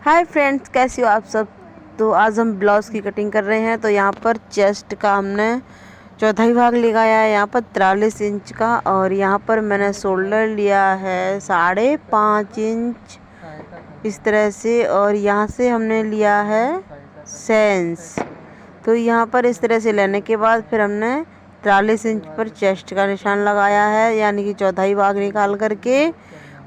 Hi friends, कैसे हो आप सब। तो आज हम ब्लाउज़ की कटिंग कर रहे हैं। तो यहाँ पर चेस्ट का हमने चौथाई भाग लगाया है, यहाँ पर 43 इंच का। और यहाँ पर मैंने शोल्डर लिया है 5.5 इंच इस तरह से। और यहाँ से हमने लिया है सेंस। तो यहाँ पर इस तरह से लेने के बाद फिर हमने 43 इंच पर चेस्ट का निशान लगाया है, यानी कि चौथाई भाग निकाल करके।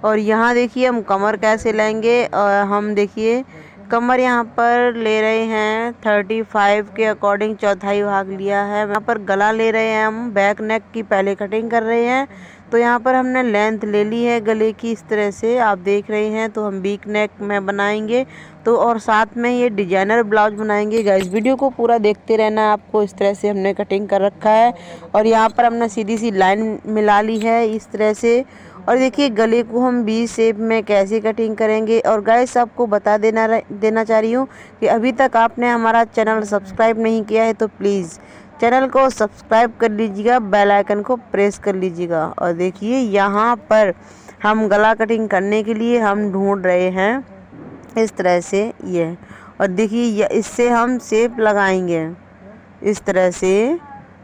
और यहाँ देखिए हम कमर कैसे लेंगे। और हम देखिए कमर यहाँ पर ले रहे हैं 35 के अकॉर्डिंग चौथाई भाग लिया है। यहाँ पर गला ले रहे हैं, हम बैक नेक की पहले कटिंग कर रहे हैं। तो यहाँ पर हमने लेंथ ले ली है गले की, इस तरह से आप देख रहे हैं। तो हम वीक नेक में बनाएंगे तो, और साथ में ये डिजाइनर ब्लाउज बनाएंगे। गाइस वीडियो को पूरा देखते रहना है आपको। इस तरह से हमने कटिंग कर रखा है और यहाँ पर हमने सीधी सी लाइन मिला ली है इस तरह से। और देखिए गले को हम वी शेप में कैसे कटिंग करेंगे। और गाइस आपको बता देना चाह रही हूँ कि अभी तक आपने हमारा चैनल सब्सक्राइब नहीं किया है तो प्लीज़ चैनल को सब्सक्राइब कर लीजिएगा, बेल आइकन को प्रेस कर लीजिएगा। और देखिए यहाँ पर हम गला कटिंग करने के लिए हम ढूंढ रहे हैं इस तरह से ये। और देखिए इससे हम शेप लगाएंगे इस तरह से।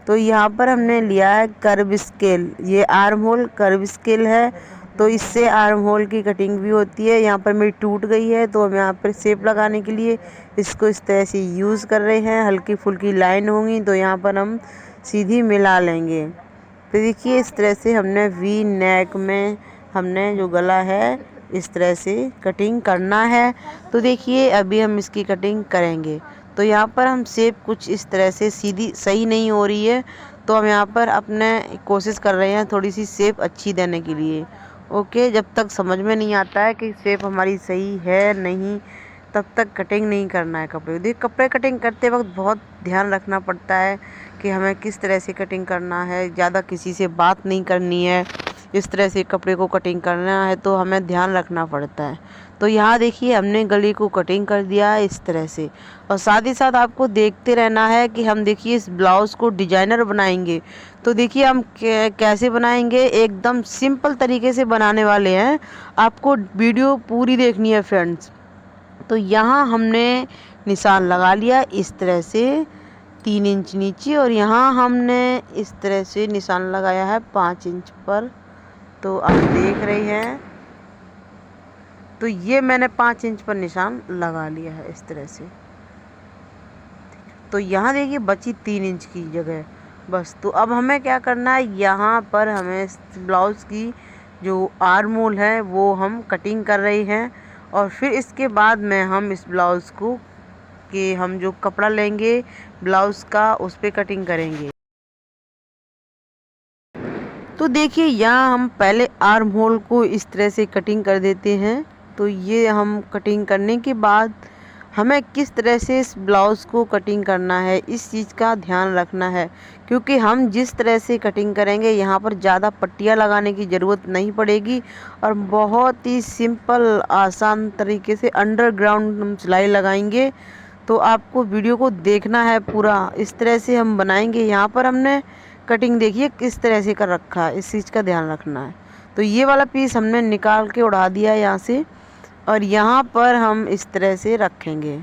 तो यहाँ पर हमने लिया है कर्व स्केल, ये आर्म होल कर्व स्केल है। तो इससे आर्म होल की कटिंग भी होती है। यहाँ पर मेरी टूट गई है तो हम यहाँ पर शेप लगाने के लिए इसको इस तरह से यूज़ कर रहे हैं। हल्की फुल्की लाइन होंगी तो यहाँ पर हम सीधी मिला लेंगे। तो देखिए इस तरह से हमने वी नेक में हमने जो गला है इस तरह से कटिंग करना है। तो देखिए अभी हम इसकी कटिंग करेंगे। तो यहाँ पर हम शेप कुछ इस तरह से सीधी सही नहीं हो रही है, तो हम यहाँ पर अपने कोशिश कर रहे हैं थोड़ी सी शेप अच्छी देने के लिए। ओके, जब तक समझ में नहीं आता है कि शेप हमारी सही है नहीं, तब तक कटिंग नहीं करना है कपड़े। देखिए कपड़े कटिंग करते वक्त बहुत ध्यान रखना पड़ता है कि हमें किस तरह से कटिंग करना है। ज़्यादा किसी से बात नहीं करनी है, इस तरह से कपड़े को कटिंग करना है तो हमें ध्यान रखना पड़ता है। तो यहाँ देखिए हमने गले को कटिंग कर दिया है इस तरह से। और साथ ही साथ आपको देखते रहना है कि हम देखिए इस ब्लाउज़ को डिजाइनर बनाएंगे। तो देखिए हम कैसे बनाएंगे, एकदम सिंपल तरीके से बनाने वाले हैं। आपको वीडियो पूरी देखनी है फ्रेंड्स। तो यहाँ हमने निशान लगा लिया इस तरह से 3 इंच नीचे। और यहाँ हमने इस तरह से निशान लगाया है 5 इंच पर। तो आप देख रहे हैं, तो ये मैंने 5 इंच पर निशान लगा लिया है इस तरह से। तो यहाँ देखिए बची 3 इंच की जगह बस। तो अब हमें क्या करना है, यहाँ पर हमें ब्लाउज़ की जो आर्म होल है वो हम कटिंग कर रहे हैं। और फिर इसके बाद में हम इस ब्लाउज़ को कि हम जो कपड़ा लेंगे ब्लाउज़ का उस पर कटिंग करेंगे। तो देखिए यहाँ हम पहले आर्म होल को इस तरह से कटिंग कर देते हैं। तो ये हम कटिंग करने के बाद हमें किस तरह से इस ब्लाउज़ को कटिंग करना है, इस चीज़ का ध्यान रखना है। क्योंकि हम जिस तरह से कटिंग करेंगे यहाँ पर ज़्यादा पट्टियाँ लगाने की ज़रूरत नहीं पड़ेगी और बहुत ही सिंपल आसान तरीके से अंडरग्राउंड हम सिलाई लगाएंगे। तो आपको वीडियो को देखना है पूरा, इस तरह से हम बनाएंगे। यहाँ पर हमने कटिंग देखिए किस तरह से कर रखा है, इस चीज़ का ध्यान रखना है। तो ये वाला पीस हमने निकाल के उड़ा दिया है यहाँ से, और यहाँ पर हम इस तरह से रखेंगे।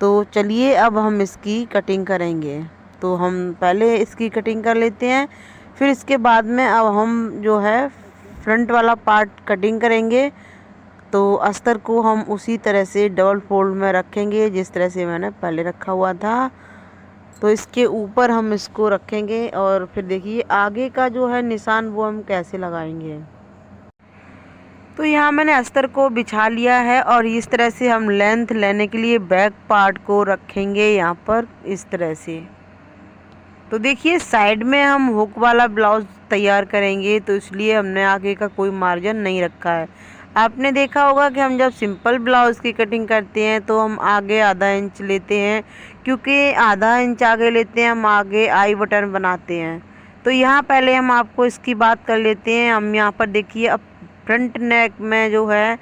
तो चलिए अब हम इसकी कटिंग करेंगे। तो हम पहले इसकी कटिंग कर लेते हैं, फिर इसके बाद में अब हम जो है फ्रंट वाला पार्ट कटिंग करेंगे। तो अस्तर को हम उसी तरह से डबल फोल्ड में रखेंगे जिस तरह से मैंने पहले रखा हुआ था। तो इसके ऊपर हम इसको रखेंगे और फिर देखिए आगे का जो है निशान वो हम कैसे लगाएंगे। तो यहाँ मैंने अस्तर को बिछा लिया है और इस तरह से हम लेंथ लेने के लिए बैक पार्ट को रखेंगे यहाँ पर इस तरह से। तो देखिए साइड में हम हुक वाला ब्लाउज तैयार करेंगे, तो इसलिए हमने आगे का कोई मार्जिन नहीं रखा है। आपने देखा होगा कि हम जब सिंपल ब्लाउज़ की कटिंग करते हैं तो हम आगे आधा इंच लेते हैं, क्योंकि आधा इंच आगे लेते हैं हम आगे आई बटन बनाते हैं। तो यहाँ पहले हम आपको इसकी बात कर लेते हैं। हम यहाँ पर देखिए अब फ्रंट नेक में जो है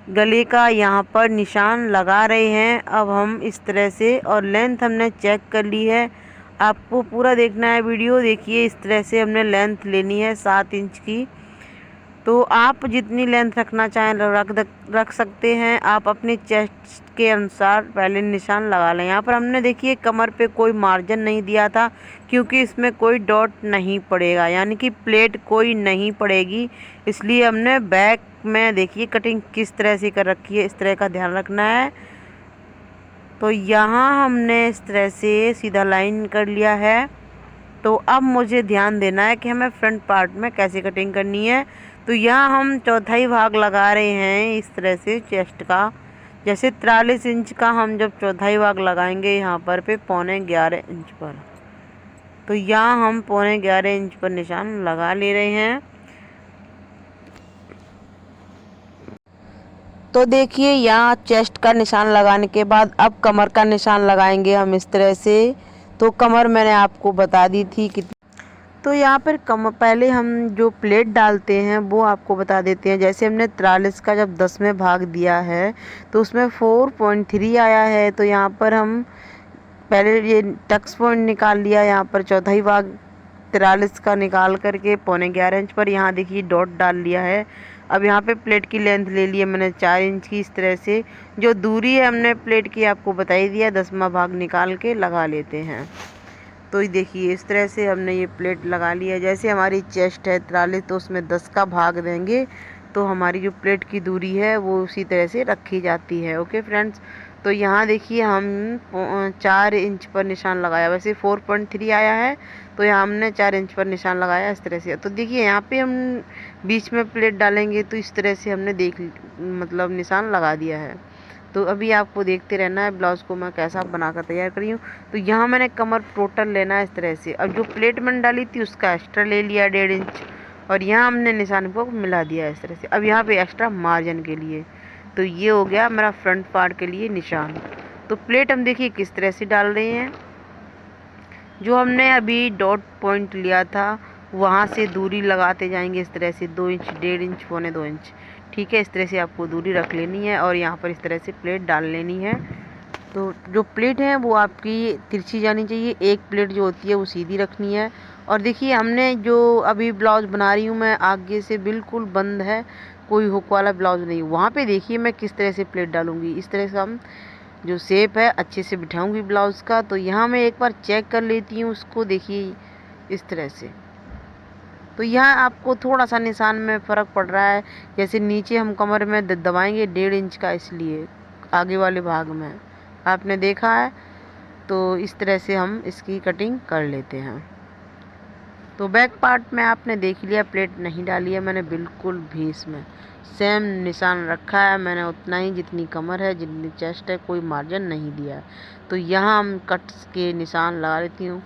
गले का यहाँ पर निशान लगा रहे हैं अब हम इस तरह से। और लेंथ हमने चेक कर ली है, आपको पूरा देखना है वीडियो। देखिए इस तरह से हमने लेंथ लेनी है 7 इंच की। तो आप जितनी लेंथ रखना चाहें रख सकते हैं। आप अपनी चेस्ट के अनुसार पहले निशान लगा लें। यहाँ पर हमने देखिए कमर पे कोई मार्जिन नहीं दिया था, क्योंकि इसमें कोई डॉट नहीं पड़ेगा, यानी कि प्लेट कोई नहीं पड़ेगी, इसलिए हमने बैक में देखिए कटिंग किस तरह से कर रखी है, इस तरह का ध्यान रखना है। तो यहाँ हमने इस तरह से सीधा लाइन कर लिया है। तो अब मुझे ध्यान देना है कि हमें फ्रंट पार्ट में कैसे कटिंग करनी है। तो यहाँ हम चौथाई भाग लगा रहे हैं इस तरह से चेस्ट का। जैसे 43 इंच का हम जब चौथाई भाग लगाएंगे यहाँ पर पे 11.25 इंच पर, तो यहाँ हम 11.25 इंच पर निशान लगा ले रहे हैं। तो देखिए यहाँ चेस्ट का निशान लगाने के बाद अब कमर का निशान लगाएंगे हम इस तरह से। तो कमर मैंने आपको बता दी थी कि, तो यहाँ पर पहले हम जो प्लेट डालते हैं वो आपको बता देते हैं। जैसे हमने 43 का जब 10वें भाग दिया है तो उसमें 4.3 आया है। तो यहाँ पर हम पहले ये टक्स पॉइंट निकाल लिया, यहाँ पर चौथाई भाग 43 का निकाल करके 11.25 इंच पर यहाँ देखिए डॉट डाल लिया है। अब यहाँ पे प्लेट की लेंथ ले ली है मैंने 4 इंच की। इस तरह से जो दूरी है हमने प्लेट की आपको बता ही दिया, 10वां भाग निकाल के लगा लेते हैं। तो देखिए इस तरह से हमने ये प्लेट लगा ली है। जैसे हमारी चेस्ट है 43, तो उसमें 10 का भाग देंगे तो हमारी जो प्लेट की दूरी है वो उसी तरह से रखी जाती है। ओके फ्रेंड्स, तो यहाँ देखिए हम 4 इंच पर निशान लगाया। वैसे 4.3 आया है, तो यहाँ हमने 4 इंच पर निशान लगाया इस तरह से। तो देखिए यहाँ पे हम बीच में प्लेट डालेंगे तो इस तरह से हमने मतलब निशान लगा दिया है। तो अभी आपको देखते रहना है ब्लाउज़ को मैं कैसा बनाकर तैयार करी हूँ। तो यहाँ मैंने कमर टोटल लेना है इस तरह से। अब जो प्लेट मैंने डाली थी उसका एक्स्ट्रा ले लिया 1.5 इंच, और यहाँ हमने निशान को मिला दिया इस तरह से। अब यहाँ पे एक्स्ट्रा मार्जिन के लिए, तो ये हो गया मेरा फ्रंट पार्ट के लिए निशान। तो प्लेट हम देखिए किस तरह से डाल रहे हैं। जो हमने अभी डॉट पॉइंट लिया था वहाँ से दूरी लगाते जाएंगे इस तरह से 2 इंच, 1.5 इंच, 1.25 इंच, ठीक है। इस तरह से आपको दूरी रख लेनी है और यहाँ पर इस तरह से प्लेट डाल लेनी है। तो जो प्लेट है वो आपकी तिरछी जानी चाहिए, एक प्लेट जो होती है वो सीधी रखनी है। और देखिए हमने जो अभी ब्लाउज़ बना रही हूँ मैं आगे से बिल्कुल बंद है, कोई हुक वाला ब्लाउज़ नहीं। वहाँ पे देखिए मैं किस तरह से प्लेट डालूँगी। इस तरह से हम जो शेप है अच्छे से बिठाऊँगी ब्लाउज़ का। तो यहाँ मैं एक बार चेक कर लेती हूँ उसको, देखिए इस तरह से। तो यहाँ आपको थोड़ा सा निशान में फ़र्क पड़ रहा है, जैसे नीचे हम कमर में दबाएंगे 1.5 इंच का, इसलिए आगे वाले भाग में आपने देखा है। तो इस तरह से हम इसकी कटिंग कर लेते हैं। तो बैक पार्ट में आपने देख लिया प्लेट नहीं डाली है मैंने बिल्कुल भी, इसमें सेम निशान रखा है मैंने उतना ही जितनी कमर है, जितनी चेस्ट है, कोई मार्जिन नहीं दिया है। तो यहाँ हम कट्स के निशान लगा लेती हूँ।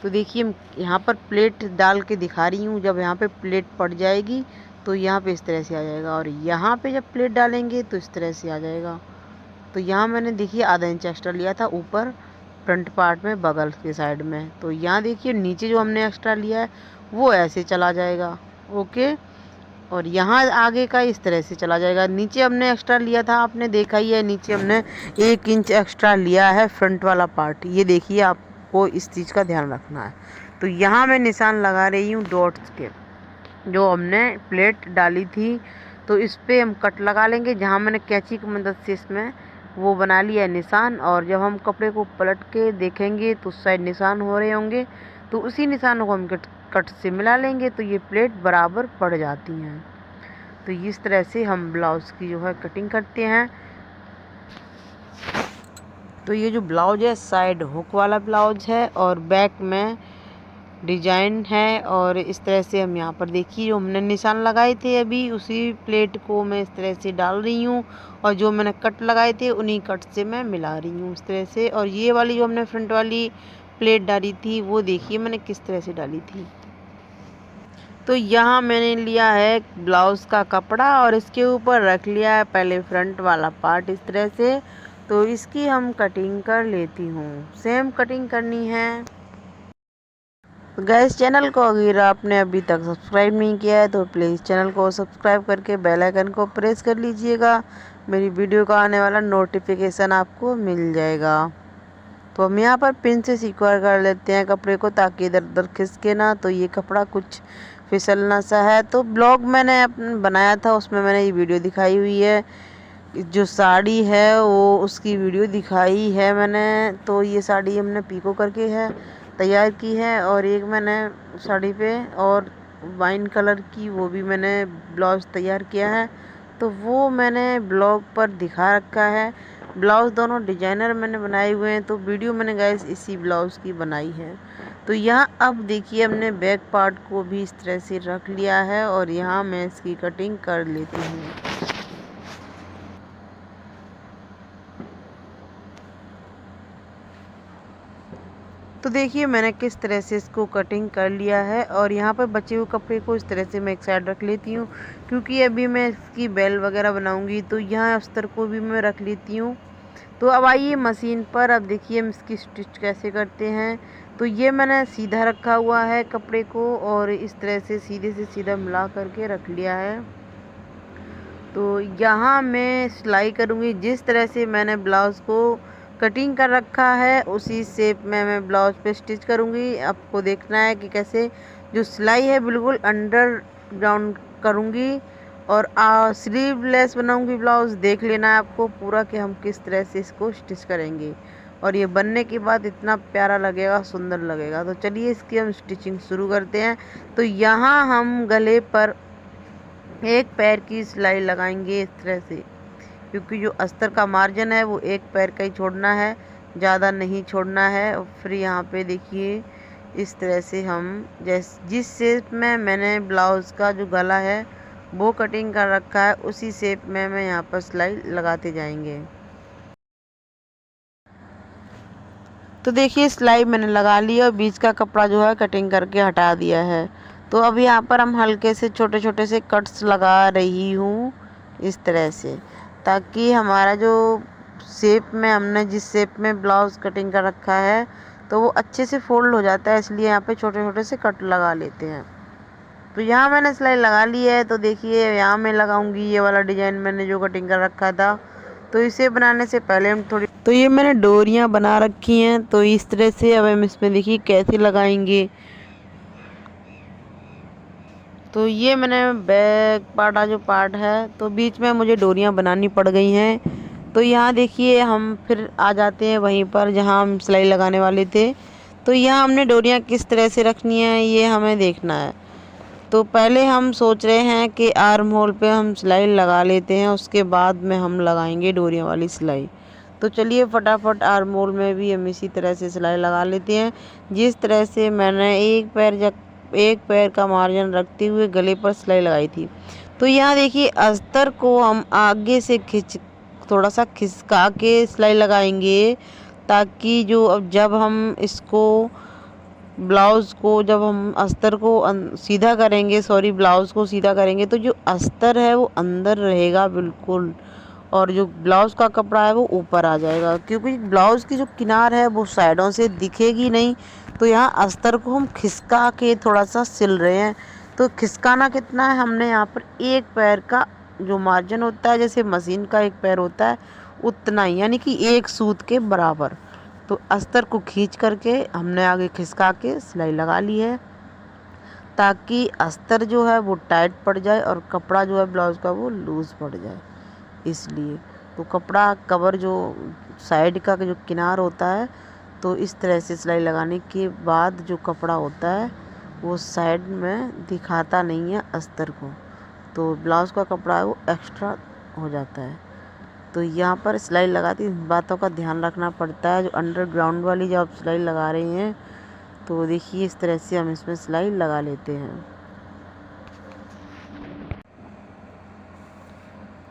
तो देखिए यहाँ पर प्लेट डाल के दिखा रही हूँ, जब यहाँ पे प्लेट पड़ जाएगी तो यहाँ पे इस तरह से आ जाएगा, और यहाँ पे जब प्लेट डालेंगे तो इस तरह से आ जाएगा। तो यहाँ मैंने देखिए आधा इंच एक्स्ट्रा लिया था ऊपर फ्रंट पार्ट में बगल के साइड में। तो यहाँ देखिए नीचे जो हमने एक्स्ट्रा लिया है वो ऐसे चला जाएगा, ओके। और यहाँ आगे का इस तरह से चला जाएगा। नीचे हमने एक्स्ट्रा लिया था, आपने देखा ही है, नीचे हमने 1 इंच एक्स्ट्रा लिया है फ्रंट वाला पार्ट। ये देखिए आपको इस चीज़ का ध्यान रखना है। तो यहाँ मैं निशान लगा रही हूँ डॉट्स के, जो हमने प्लेट डाली थी। तो इस पर हम कट लगा लेंगे, जहाँ मैंने कैंची की मदद से इसमें वो बना लिया है निशान। और जब हम कपड़े को पलट के देखेंगे तो उस साइड निशान हो रहे होंगे, तो उसी निशानों को हम कट से मिला लेंगे, तो ये प्लेट बराबर पड़ जाती हैं। तो इस तरह से हम ब्लाउज़ की जो है कटिंग करते हैं। तो ये जो ब्लाउज है साइड हुक वाला ब्लाउज है और बैक में डिजाइन है। और इस तरह से हम यहाँ पर देखिए जो हमने निशान लगाए थे अभी, उसी प्लेट को मैं इस तरह से डाल रही हूँ, और जो मैंने कट लगाए थे उन्हीं कट से मैं मिला रही हूँ इस तरह से। और ये वाली जो हमने फ्रंट वाली प्लेट डाली थी वो देखिए मैंने किस तरह से डाली थी। तो यहाँ मैंने लिया है ब्लाउज़ का कपड़ा और इसके ऊपर रख लिया है पहले फ्रंट वाला पार्ट इस तरह से। तो इसकी हम कटिंग कर लेती हूँ, सेम कटिंग करनी है। तो गैस चैनल को अगर आपने अभी तक सब्सक्राइब नहीं किया है तो प्लीज़ चैनल को सब्सक्राइब करके बेल आइकन को प्रेस कर लीजिएगा, मेरी वीडियो का आने वाला नोटिफिकेशन आपको मिल जाएगा। तो हम यहाँ पर पिन से सिक्योर कर लेते हैं कपड़े को, ताकि इधर उधर खिसके ना। तो ये कपड़ा कुछ फिसलना सा है। तो ब्लॉग मैंने बनाया था, उसमें मैंने ये वीडियो दिखाई हुई है। जो साड़ी है वो उसकी वीडियो दिखाई है मैंने। तो ये साड़ी हमने पीको करके है तैयार की है, और एक मैंने साड़ी पे और वाइन कलर की वो भी मैंने ब्लाउज़ तैयार किया है। तो वो मैंने ब्लॉग पर दिखा रखा है। ब्लाउज़ दोनों डिजाइनर मैंने बनाए हुए हैं। तो वीडियो मैंने गाइस इसी ब्लाउज़ की बनाई है। तो यहाँ अब देखिए हमने बैक पार्ट को भी इस तरह से रख लिया है, और यहाँ मैं इसकी कटिंग कर लेती हूँ। तो देखिए मैंने किस तरह से इसको कटिंग कर लिया है, और यहाँ पर बचे हुए कपड़े को इस तरह से मैं एक साइड रख लेती हूँ, क्योंकि अभी मैं इसकी बेल वगैरह बनाऊंगी। तो यहाँ अस्तर को भी मैं रख लेती हूँ। तो अब आइए मशीन पर, अब देखिए हम इसकी स्टिच कैसे करते हैं। तो ये मैंने सीधा रखा हुआ है कपड़े को, और इस तरह से सीधे से सीधा मिला करके रख लिया है। तो यहाँ मैं सिलाई करूँगी जिस तरह से मैंने ब्लाउज़ को कटिंग कर रखा है, उसी शेप में मैं ब्लाउज़ पे स्टिच करूँगी। आपको देखना है कि कैसे जो सिलाई है बिल्कुल अंडर ग्राउंड करूँगी, और स्लीवलेस बनाऊँगी ब्लाउज़। देख लेना है आपको पूरा कि हम किस तरह से इसको स्टिच करेंगे, और ये बनने के बाद इतना प्यारा लगेगा, सुंदर लगेगा। तो चलिए इसकी हम स्टिचिंग शुरू करते हैं। तो यहाँ हम गले पर एक पैर की सिलाई लगाएंगे इस तरह से, क्योंकि जो अस्तर का मार्जिन है वो एक पैर का ही छोड़ना है, ज़्यादा नहीं छोड़ना है। और फिर यहाँ पे देखिए इस तरह से हम जिस शेप में मैंने ब्लाउज़ का जो गला है वो कटिंग कर रखा है, उसी शेप में मैं यहाँ पर सिलाई लगाते जाएंगे। तो देखिए सिलाई मैंने लगा ली, और बीच का कपड़ा जो है कटिंग करके हटा दिया है। तो अब यहाँ पर हम हल्के से छोटे छोटे से कट्स लगा रही हूँ इस तरह से, ताकि हमारा जो शेप में हमने जिस शेप में ब्लाउज़ कटिंग कर रखा है तो वो अच्छे से फोल्ड हो जाता है, इसलिए यहाँ पे छोटे छोटे से कट लगा लेते हैं। तो यहाँ मैंने सिलाई लगा ली है। तो देखिए यहाँ मैं लगाऊंगी ये वाला डिज़ाइन मैंने जो कटिंग कर रखा था। तो इसे बनाने से पहले हम तो ये मैंने डोरियाँ बना रखी हैं। तो इस तरह से अब हम इसमें देखिए कैसे लगाएंगे। तो ये मैंने बैक पार्ट जो पार्ट है, तो बीच में मुझे डोरियाँ बनानी पड़ गई हैं। तो यहाँ देखिए हम फिर आ जाते हैं वहीं पर जहाँ हम सिलाई लगाने वाले थे। तो यहाँ हमने डोरियाँ किस तरह से रखनी है ये हमें देखना है। तो पहले हम सोच रहे हैं कि आर्म होल पे हम सिलाई लगा लेते हैं, उसके बाद में हम लगाएंगे डोरियाँ वाली सिलाई। तो चलिए फटाफट आर्म होल में भी हम इसी तरह से सिलाई लगा लेते हैं, जिस तरह से मैंने एक पैर का मार्जिन रखते हुए गले पर सिलाई लगाई थी। तो यहाँ देखिए अस्तर को हम आगे से थोड़ा सा खिसका के सिलाई लगाएंगे, ताकि जो अब जब हम इसको ब्लाउज़ को जब हम अस्तर को सीधा करेंगे, ब्लाउज़ को सीधा करेंगे, तो जो अस्तर है वो अंदर रहेगा बिल्कुल, और जो ब्लाउज़ का कपड़ा है वो ऊपर आ जाएगा, क्योंकि ब्लाउज़ की जो किनार है वो साइडों से दिखेगी नहीं। तो यहाँ अस्तर को हम खिसका के थोड़ा सा सिल रहे हैं। तो खिसकाना कितना है, हमने यहाँ पर एक पैर का जो मार्जिन होता है, जैसे मशीन का एक पैर होता है उतना ही, यानी कि एक सूत के बराबर। तो अस्तर को खींच करके हमने आगे खिसका के सिलाई लगा ली है, ताकि अस्तर जो है वो टाइट पड़ जाए और कपड़ा जो है ब्लाउज़ का वो लूज़ पड़ जाए। इसलिए तो कपड़ा कवर जो साइड का जो किनार होता है, तो इस तरह से सिलाई लगाने के बाद जो कपड़ा होता है वो साइड में दिखाता नहीं है अस्तर को, तो ब्लाउज़ का कपड़ा है वो एक्स्ट्रा हो जाता है। तो यहाँ पर सिलाई लगाती बातों का ध्यान रखना पड़ता है। जो अंडरग्राउंड वाली जब आप सिलाई लगा रहे हैं, तो देखिए इस तरह से हम इसमें सिलाई लगा लेते हैं।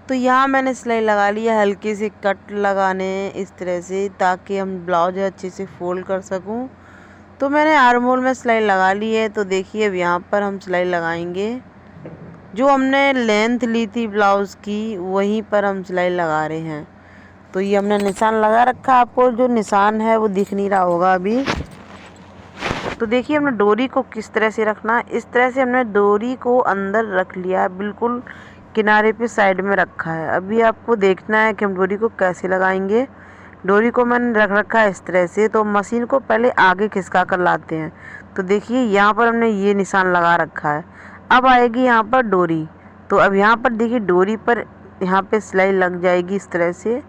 तो यहाँ मैंने सिलाई लगा ली है, हल्के से कट लगाने इस तरह से, ताकि हम ब्लाउज अच्छे से फोल्ड कर सकूँ। तो मैंने आर्म होल में सिलाई लगा ली है। तो देखिए अब यहाँ पर हम सिलाई लगाएंगे, जो हमने लेंथ ली थी ब्लाउज़ की वहीं पर हम सिलाई लगा रहे हैं। तो ये हमने निशान लगा रखा, आपको जो निशान है वो दिख नहीं रहा होगा अभी। तो देखिए हमने डोरी को किस तरह से रखना है, इस तरह से हमने डोरी को अंदर रख लिया है, बिल्कुल किनारे पे साइड में रखा है। अभी आपको देखना है कि हम डोरी को कैसे लगाएंगे। डोरी को मैंने रख रखा है इस तरह से। तो मशीन को पहले आगे खिसका कर लाते हैं। तो देखिए यहाँ पर हमने ये निशान लगा रखा है। अब आएगी यहाँ पर डोरी। तो अब यहाँ पर देखिए डोरी पर यहाँ पे सिलाई लग जाएगी इस तरह से।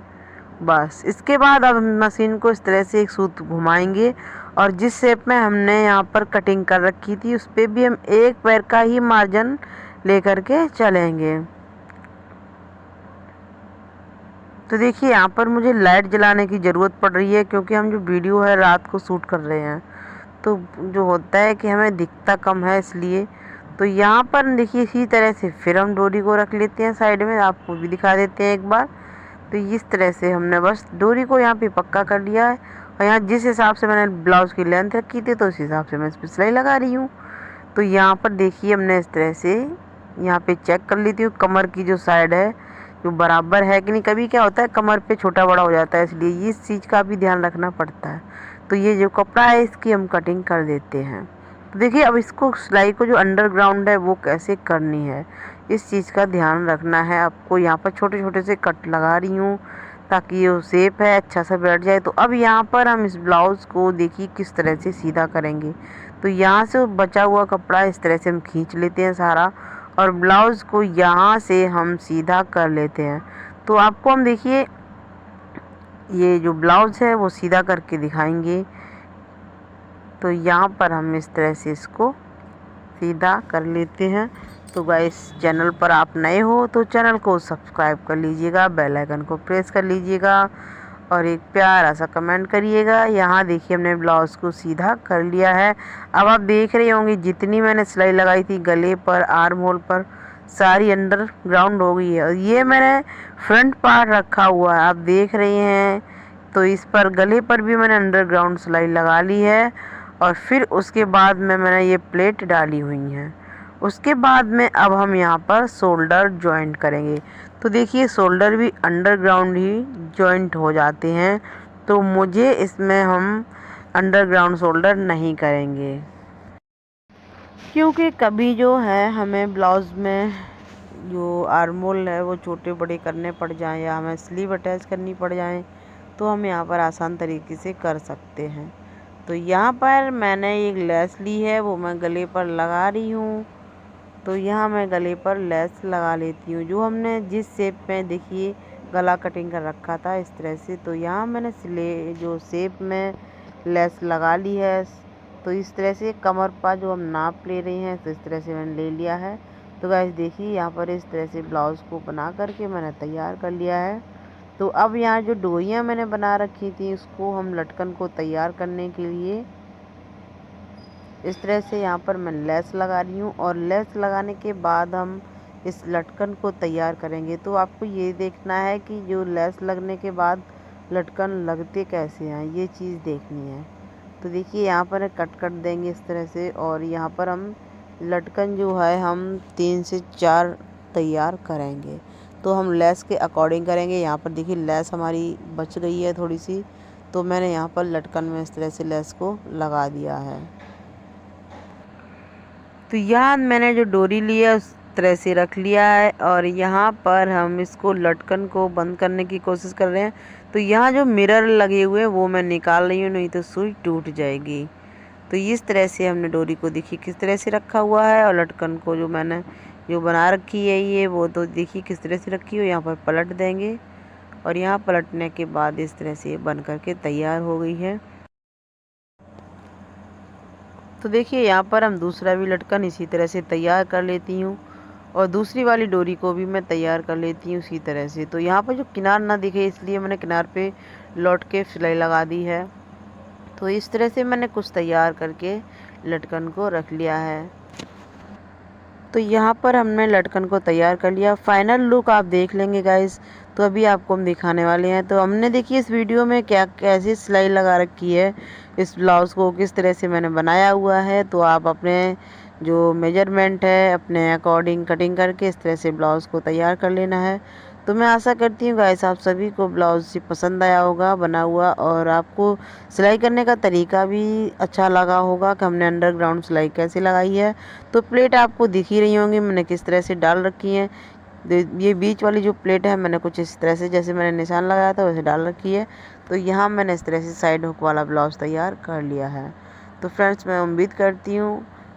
बस इसके बाद अब मशीन को इस तरह से एक सूत घुमाएंगे और जिस शेप में हमने यहाँ पर कटिंग कर रखी थी उस पर भी हम एक पैर का ही मार्जिन लेकर के चलेंगे। तो देखिए यहाँ पर मुझे लाइट जलाने की ज़रूरत पड़ रही है क्योंकि हम जो वीडियो है रात को शूट कर रहे हैं, तो जो होता है कि हमें दिखता कम है इसलिए। तो यहाँ पर देखिए इसी तरह से फिर हम डोरी को रख लेते हैं साइड में, आपको भी दिखा देते हैं एक बार। तो इस तरह से हमने बस डोरी को यहाँ पे पक्का कर लिया है और यहाँ जिस हिसाब से मैंने ब्लाउज़ की लेंथ रखी थी तो उस हिसाब से मैं इस पर सिलाई लगा रही हूँ। तो यहाँ पर देखिए हमने इस तरह से यहाँ पे चेक कर ली थी कमर की जो साइड है जो बराबर है कि नहीं। कभी क्या होता है कमर पे छोटा बड़ा हो जाता है, इसलिए इस चीज़ का भी ध्यान रखना पड़ता है। तो ये जो कपड़ा है इसकी हम कटिंग कर देते हैं। तो देखिए अब इसको सिलाई को जो अंडरग्राउंड है वो कैसे करनी है इस चीज़ का ध्यान रखना है आपको। यहाँ पर छोटे छोटे से कट लगा रही हूँ ताकि ये शेप है अच्छा सा बैठ जाए। तो अब यहाँ पर हम इस ब्लाउज़ को देखिए किस तरह से सीधा करेंगे। तो यहाँ से बचा हुआ कपड़ा इस तरह से हम खींच लेते हैं सारा और ब्लाउज़ को यहाँ से हम सीधा कर लेते हैं। तो आपको हम देखिए ये जो ब्लाउज़ है वो सीधा करके दिखाएंगे। तो यहाँ पर हम इस तरह से इसको सीधा कर लेते हैं। तो गाइस चैनल पर आप नए हो तो चैनल को सब्सक्राइब कर लीजिएगा, बेल आइकन को प्रेस कर लीजिएगा और एक प्यारा सा कमेंट करिएगा। यहाँ देखिए हमने ब्लाउज़ को सीधा कर लिया है। अब आप देख रहे होंगे जितनी मैंने सिलाई लगाई थी गले पर आर्म होल पर सारी अंडरग्राउंड हो गई है और ये मैंने फ्रंट पार्ट रखा हुआ है आप देख रहे हैं। तो इस पर गले पर भी मैंने अंडरग्राउंड सिलाई लगा ली है और फिर उसके बाद में मैंने ये प्लेट डाली हुई हैं। उसके बाद में अब हम यहाँ पर शोल्डर जॉइंट करेंगे। तो देखिए शोल्डर भी अंडरग्राउंड ही जॉइंट हो जाते हैं, तो मुझे इसमें हम अंडरग्राउंड शोल्डर नहीं करेंगे क्योंकि कभी जो है हमें ब्लाउज़ में जो आर्म होल है वो छोटे बड़े करने पड़ जाएं या हमें स्लीव अटैच करनी पड़ जाएं तो हम यहाँ पर आसान तरीके से कर सकते हैं। तो यहाँ पर मैंने एक लेस ली है वो मैं गले पर लगा रही हूँ। तो यहाँ मैं गले पर लेस लगा लेती हूँ जो हमने जिस शेप में देखिए गला कटिंग कर रखा था इस तरह से। तो यहाँ मैंने जो शेप में लेस लगा ली है तो इस तरह से कमर पर जो हम नाप ले रहे हैं तो इस तरह से मैंने ले लिया है। तो गाइस देखिए यहाँ पर इस तरह से ब्लाउज़ को बना करके मैंने तैयार कर लिया है। तो अब यहाँ जो डोरियाँ मैंने बना रखी थी उसको हम लटकन को तैयार करने के लिए इस तरह से यहाँ पर मैं लेस लगा रही हूँ और लेस लगाने के बाद हम इस लटकन को तैयार करेंगे। तो आपको ये देखना है कि जो लेस लगने के बाद लटकन लगते कैसे हैं ये चीज़ देखनी है। तो देखिए यहाँ पर कट कर देंगे इस तरह से और यहाँ पर हम लटकन जो है हम 3 से 4 तैयार करेंगे। तो हम लेस के अकॉर्डिंग करेंगे। यहाँ पर देखिए लेस हमारी बच गई है थोड़ी सी, तो मैंने यहाँ पर लटकन में इस तरह से लेस को लगा दिया है। तो यहाँ मैंने जो डोरी ली है उस तरह से रख लिया है और यहाँ पर हम इसको लटकन को बंद करने की कोशिश कर रहे हैं। तो यहाँ जो मिरर लगे हुए हैं वो मैं निकाल रही हूँ, नहीं तो सुई टूट जाएगी। तो इस तरह से हमने डोरी को देखिए किस तरह से रखा हुआ है और लटकन को जो मैंने जो बना रखी है ये वो तो देखिए किस तरह से रखी हो। यहाँ पर पलट देंगे और यहाँ पलटने के बाद इस तरह से बन करके तैयार हो गई है। तो देखिए यहाँ पर हम दूसरा भी लटकन इसी तरह से तैयार कर लेती हूँ और दूसरी वाली डोरी को भी मैं तैयार कर लेती हूँ इसी तरह से। तो यहाँ पर जो किनार ना दिखे इसलिए मैंने किनार पे लौट के सिलाई लगा दी है। तो इस तरह से मैंने कुछ तैयार करके लटकन को रख लिया है। तो यहाँ पर हमने लटकन को तैयार कर लिया। फाइनल लुक आप देख लेंगे गाइस। तो अभी आपको हम दिखाने वाले हैं। तो हमने देखिए इस वीडियो में क्या कैसी सिलाई लगा रखी है, इस ब्लाउज़ को किस तरह से मैंने बनाया हुआ है। तो आप अपने जो मेजरमेंट है अपने अकॉर्डिंग कटिंग करके इस तरह से ब्लाउज़ को तैयार कर लेना है। तो मैं आशा करती हूँ गाइस आप सभी को ब्लाउज़ पसंद आया होगा बना हुआ और आपको सिलाई करने का तरीका भी अच्छा लगा होगा कि हमने अंडरग्राउंड सिलाई कैसे लगाई है। तो प्लेट आपको दिख ही रही होंगी मैंने किस तरह से डाल रखी है। ये बीच वाली जो प्लेट है मैंने कुछ इस तरह से जैसे मैंने निशान लगाया था वैसे डाल रखी है। तो यहाँ मैंने इस तरह से साइड हुक वाला ब्लाउज़ तैयार कर लिया है। तो फ्रेंड्स मैं उम्मीद करती हूँ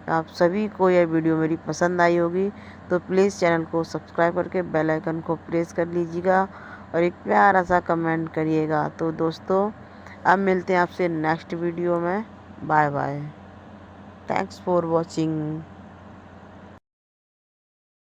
आप सभी को यह वीडियो मेरी पसंद आई होगी, तो प्लीज़ चैनल को सब्सक्राइब करके बेल आइकन को प्रेस कर लीजिएगा और एक प्यारा सा कमेंट करिएगा। तो दोस्तों अब मिलते हैं आपसे नेक्स्ट वीडियो में। Bye bye. Thanks for watching.